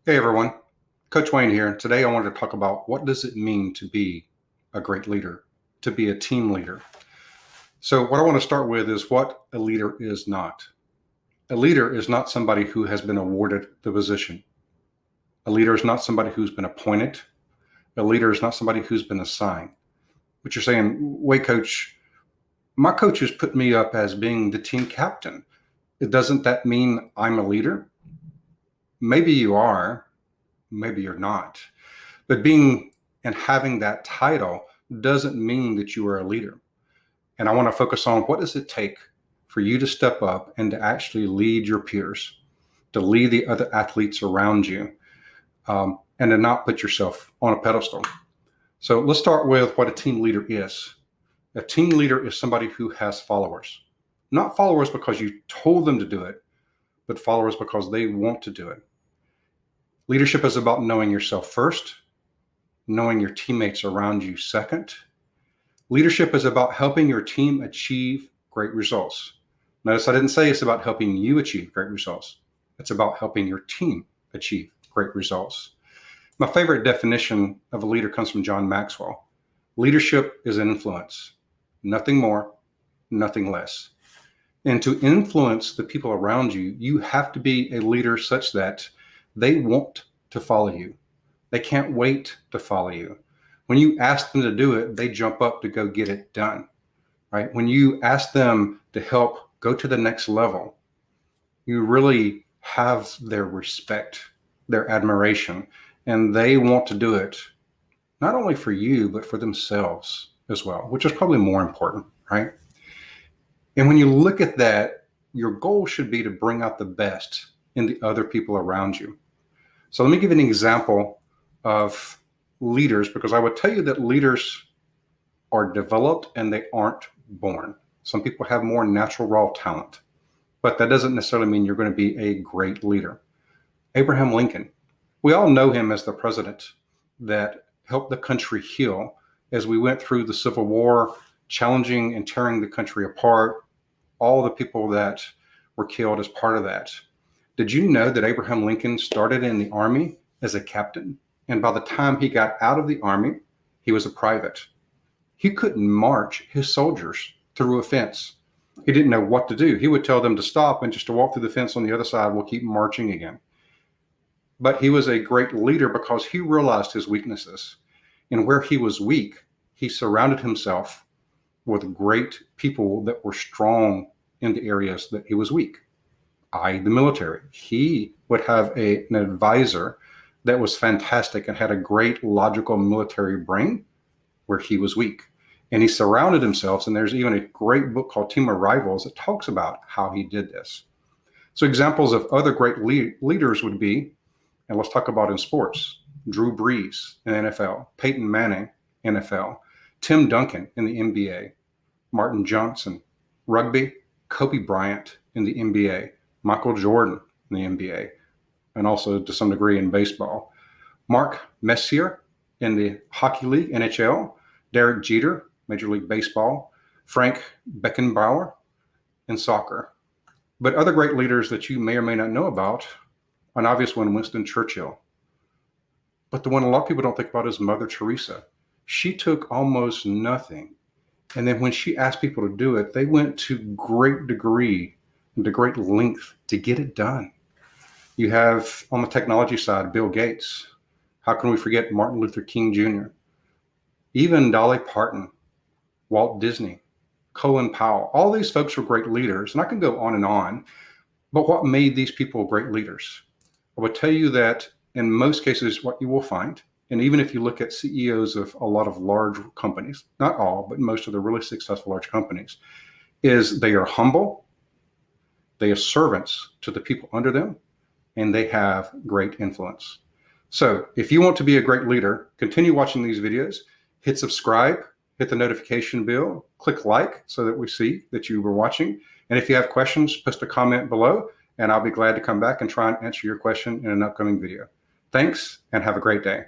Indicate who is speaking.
Speaker 1: Hey everyone, Coach Wayne here. Today I wanted to talk about what does it mean to be a great leader, to be a team leader. So what I want to start with is what a leader is not. A leader is not somebody who has been awarded the position. A leader is not somebody who's been appointed. A leader is not somebody who's been assigned. But you're saying, wait, coach, my coach has put me up as being the team captain. Doesn't that mean I'm a leader? Maybe you are, maybe you're not. But being and having that title doesn't mean that you are a leader. And I want to focus on what does it take for you to step up and to actually lead your peers, to lead the other athletes around you, and to not put yourself on a pedestal. So let's start with what a team leader is. A team leader is somebody who has followers, not followers because you told them to do it, but followers because they want to do it. Leadership is about knowing yourself first, knowing your teammates around you second. Leadership is about helping your team achieve great results. Notice I didn't say it's about helping you achieve great results. It's about helping your team achieve great results. My favorite definition of a leader comes from John Maxwell. Leadership is influence, nothing more, nothing less. And to influence the people around you, you have to be a leader such that they want to follow you. They can't wait to follow you. When you ask them to do it, they jump up to go get it done, right? When you ask them to help go to the next level, you really have their respect, their admiration, and they want to do it not only for you, but for themselves as well, which is probably more important, right? And when you look at that, your goal should be to bring out the best in the other people around you. So let me give you an example of leaders, because I would tell you that leaders are developed and they aren't born. Some people have more natural raw talent, but that doesn't necessarily mean you're going to be a great leader. Abraham Lincoln, we all know him as the president that helped the country heal as we went through the Civil War, challenging and tearing the country apart, all the people that were killed as part of that. Did you know that Abraham Lincoln started in the Army as a captain? And by the time he got out of the Army, he was a private. He couldn't march his soldiers through a fence. He didn't know what to do. He would tell them to stop and just to walk through the fence on the other side, we'll keep marching again. But he was a great leader because he realized his weaknesses. And where he was weak, he surrounded himself with great people that were strong in the areas that he was weak, i.e. the military. He would have an advisor that was fantastic and had a great logical military brain where he was weak. And he surrounded himself, and there's even a great book called Team of Rivals that talks about how he did this. So examples of other great leaders would be, and let's talk about in sports, Drew Brees in the NFL, Peyton Manning, NFL, Tim Duncan in the NBA, Martin Johnson, rugby, Kobe Bryant in the NBA, Michael Jordan in the NBA, and also to some degree in baseball, Mark Messier in the Hockey League, NHL, Derek Jeter, Major League Baseball, Frank Beckenbauer in soccer. But other great leaders that you may or may not know about, an obvious one, Winston Churchill. But the one a lot of people don't think about is Mother Teresa. She took almost nothing. And then when she asked people to do it, they went to great degree and to great length to get it done. You have on the technology side, Bill Gates. How can we forget Martin Luther King Jr.? Even Dolly Parton, Walt Disney, Colin Powell. All these folks were great leaders, and I can go on and on. But what made these people great leaders? I would tell you that in most cases, what you will find, and even if you look at CEOs of a lot of large companies, not all, but most of the really successful large companies, is they are humble, they are servants to the people under them, and they have great influence. So if you want to be a great leader, continue watching these videos, hit subscribe, hit the notification bell, click like so that we see that you were watching. And if you have questions, post a comment below, and I'll be glad to come back and try and answer your question in an upcoming video. Thanks, and have a great day.